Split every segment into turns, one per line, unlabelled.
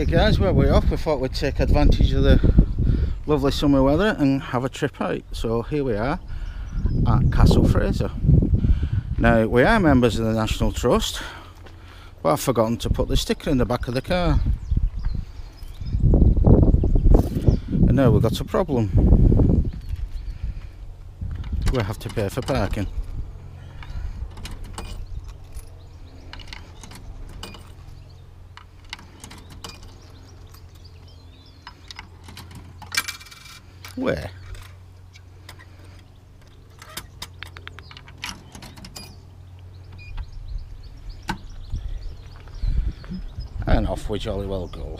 Okay guys, well, we're off. We thought we'd take advantage of the lovely summer weather and have a trip out. So here we are at Castle Fraser. Now, we are members of the National Trust, but I've forgotten to put the sticker in the back of the car. And now we've got a problem. We have to pay for parking. Where? And off we jolly well go.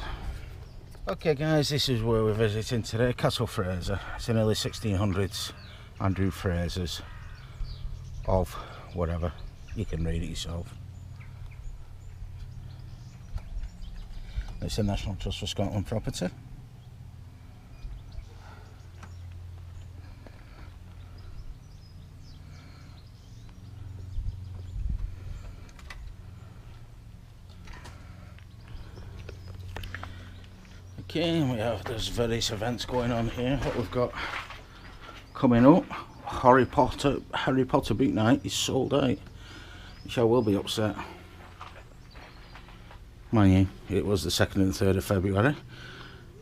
Okay guys, this is where we're visiting today, Castle Fraser. It's in early 1600s, Andrew Fraser's of whatever, you can read it yourself. It's the National Trust for Scotland property. Okay, and there's various events going on here. What we've got coming up, Harry Potter boot night is sold out. Chelle will be upset. Mind you, it was the 2nd and 3rd of February.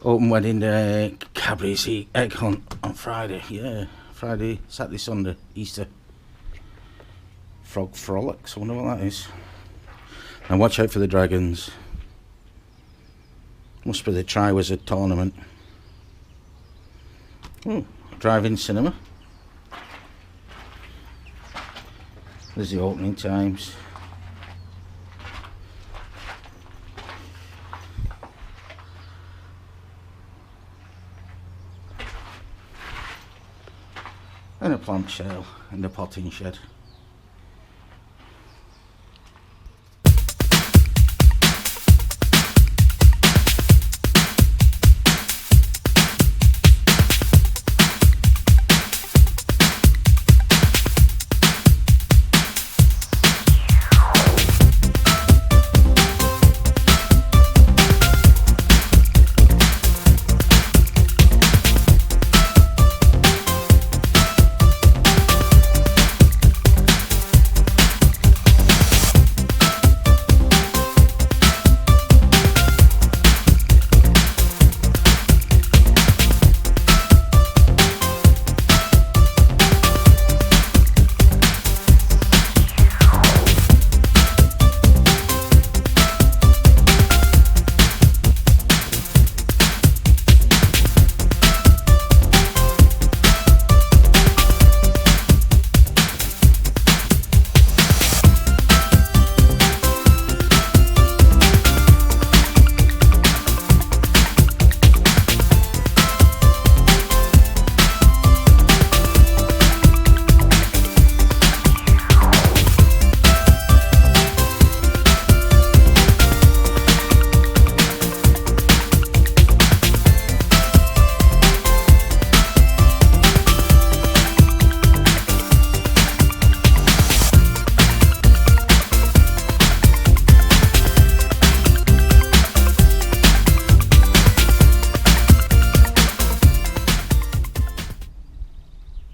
Open wedding day, Cadbury's egg hunt on Friday. Yeah, Friday, Saturday, Sunday, Easter. Frog frolics, I wonder what that is. And watch out for the dragons. Must be the Tri-Wizard tournament. Oh, drive-in cinema. There's the opening times. And a plant shell and a potting shed.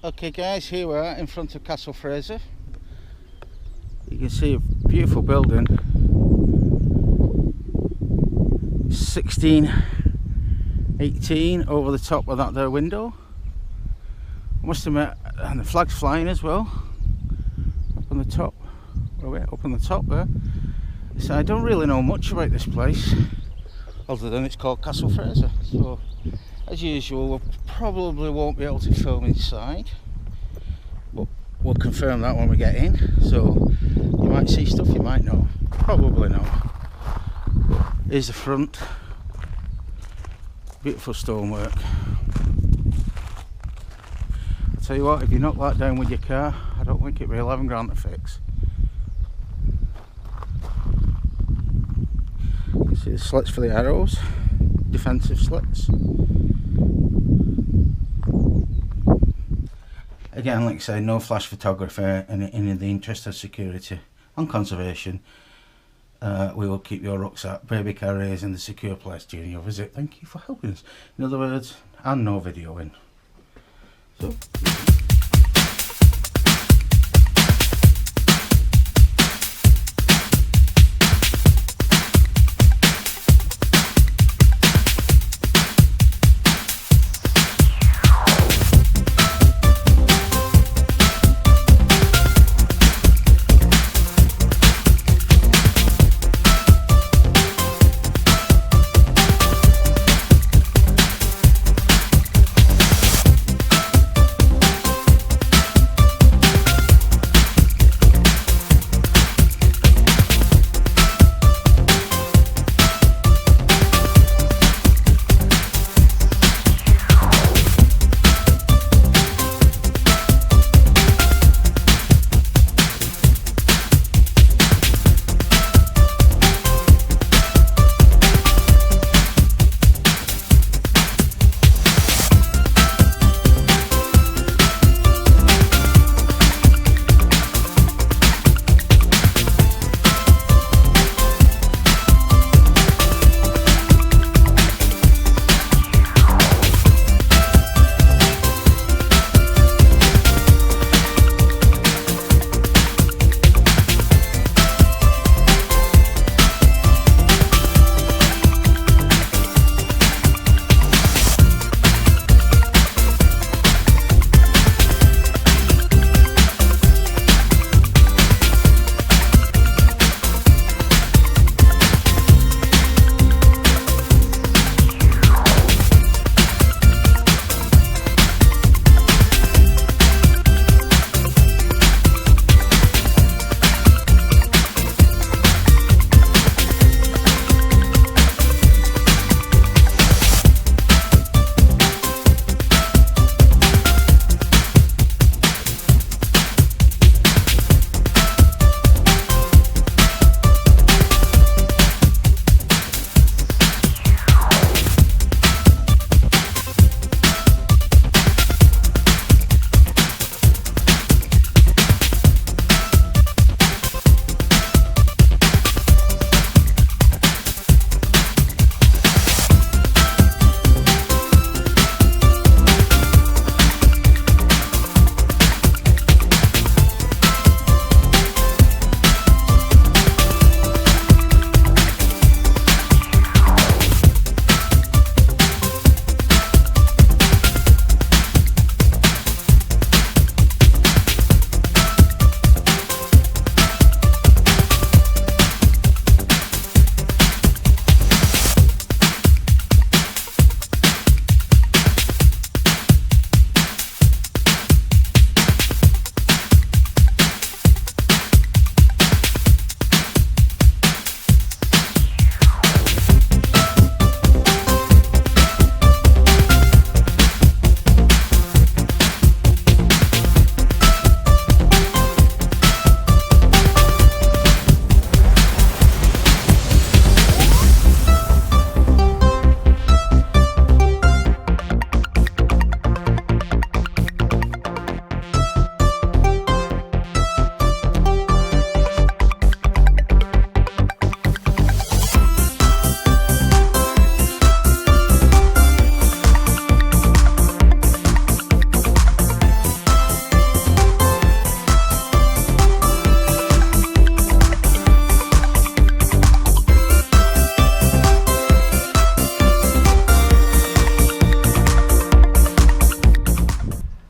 Okay guys, here we are in front of Castle Fraser. You can see a beautiful building. 1618 over the top of that there window. I must admit, and the flag's flying as well. Up on the top. Where are we at? Up on the top there. So I don't really know much about this place, other than it's called Castle Fraser. So as usual, we probably won't be able to film inside, but we'll confirm that when we get in. So you might see stuff, you might not. Probably not. But here's the front. Beautiful stonework. I'll tell you what, if you knock that down with your car, I don't think it'll be 11 grand to fix. You can see the slits for the arrows, defensive slits. Again, like I say, no flash photography, and in the interest of security and conservation, we will keep your rucksack, baby carriers in the secure place during your visit. Thank you for helping us. In other words, and no videoing. So.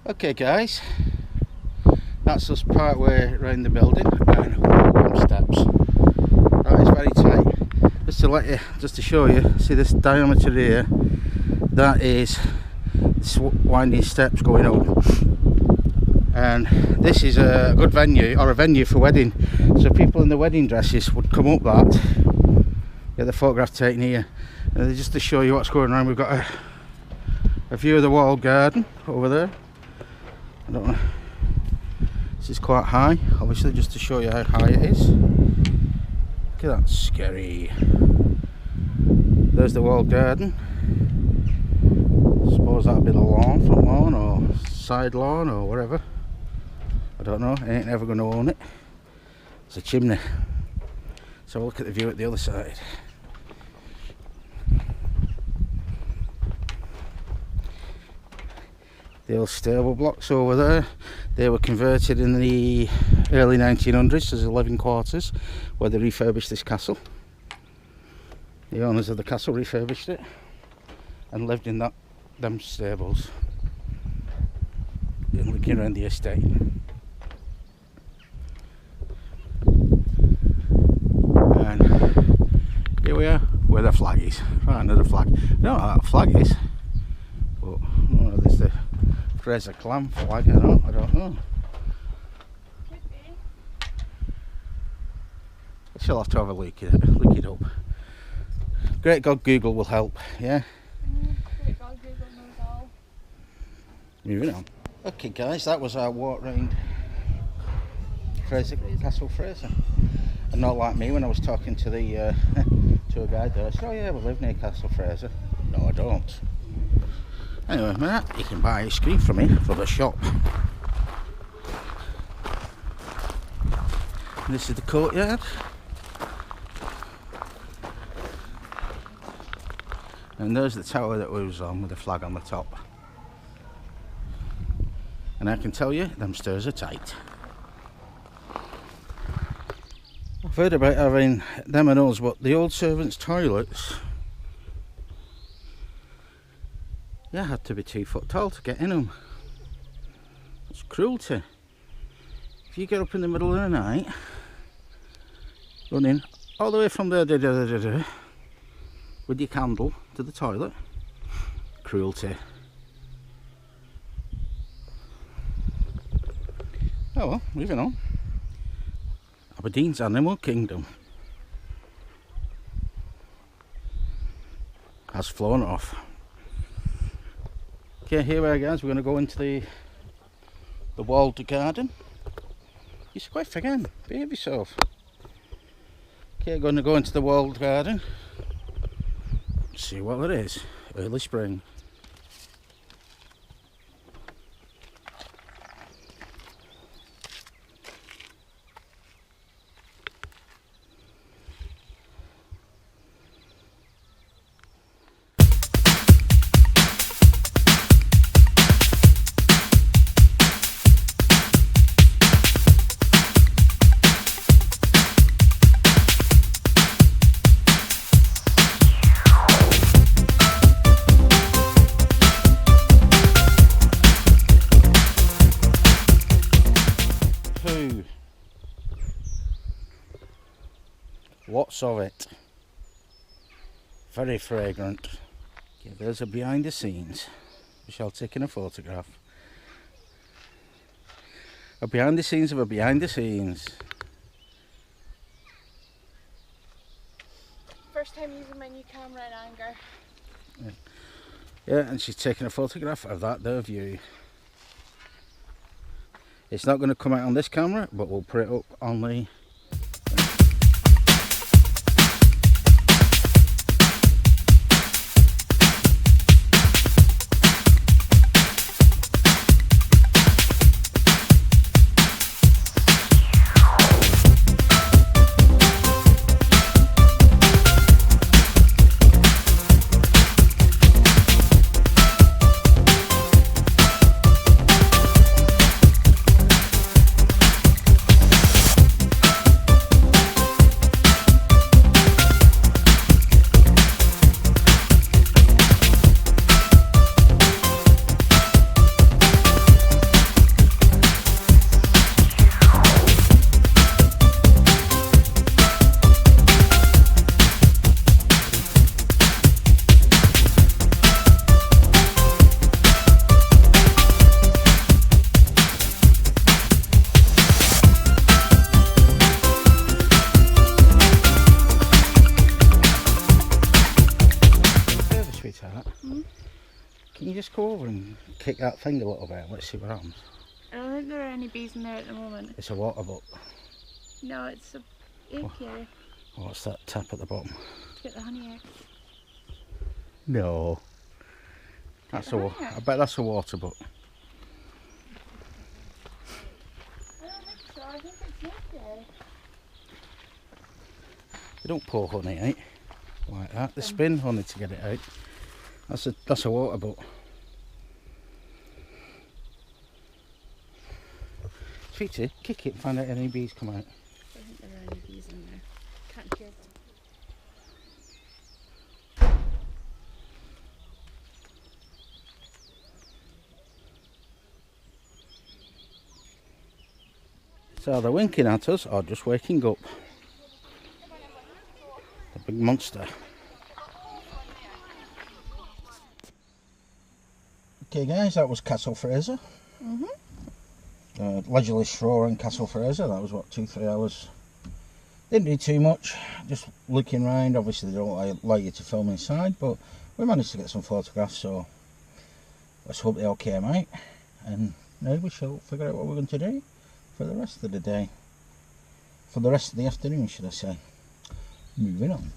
Okay guys, that's us part way around the building and one steps. That is very tight. Just to show you, see this diameter here, that is winding steps going up. And this is a good venue, or a venue for wedding. So people in the wedding dresses would come up that, get the photograph taken here. And just to show you what's going on, we've got a view of the walled garden over there. I don't know, this is quite high, obviously, just to show you how high it is. Look at that, scary. There's the walled garden. I suppose that'll be the lawn, front lawn or side lawn or whatever. I don't know, I ain't ever going to own it. It's a chimney. So look at the view at the other side. The old stable blocks over there, they were converted in the early 1900s as living quarters, where they refurbished this castle. The owners of the castle refurbished it and lived in them stables, looking around the estate. And here we are, where the flag is, right under the flag. I don't know what that flag is, but oh, there's the Fraser clan flag. I don't know. I shall have to have a look it up. Great God, Google will help, yeah?
Great God, Google knows all.
Moving on. Okay guys, that was our walk round Castle Fraser. And not like me when I was talking to the tour guide there. I said, oh yeah, we live near Castle Fraser. No, I don't. Anyway, Matt, you can buy ice cream from me from the shop. And this is the courtyard. And there's the tower that we was on with the flag on the top. And I can tell you, them stairs are tight. I've heard about having them and us, but the old servants' toilets, you had to be 2 foot tall to get in them. It's cruelty. If you get up in the middle of the night, running all the way from there, with your candle to the toilet, cruelty. Oh well, moving on. Aberdeen's Animal Kingdom has flown off. Okay, here we are guys, we're going to go into the walled garden. You squiff again, behave yourself. Okay, going to go into the walled garden. See what it is. Early spring. Lots of it. Very fragrant. Okay, there's a behind the scenes. Chelle taking a photograph. A behind the scenes of a behind the scenes.
First time using my new camera in anger.
Yeah, and she's taking a photograph of that there view. It's not going to come out on this camera, but we'll put it up on the Can you just go over and kick that thing a little bit and let's see what happens?
I don't think there are any bees in there at the moment.
It's a water butt.
No, it's a apiary.
What's that tap at the bottom?
To get the honey out.
No. That's I bet that's a water butt.
I don't think so, I think it's apiary.
They don't pour honey out like that. They spin honey to get it out. That's a water butt. Feature, kick it and find out any bees come out.
I think there are any bees in there. Can't hear them.
So they're winking at us or just waking up. The big monster. Okay guys, that was Castle Fraser. Leisurely stroll in Castle Fraser. That was what, 2-3 hours. Didn't do too much, just looking around. Obviously they don't allow you to film inside, but we managed to get some photographs, so let's hope they all came out, and now we shall figure out what we're going to do for the rest of the day, for the rest of the afternoon should I say. Moving on.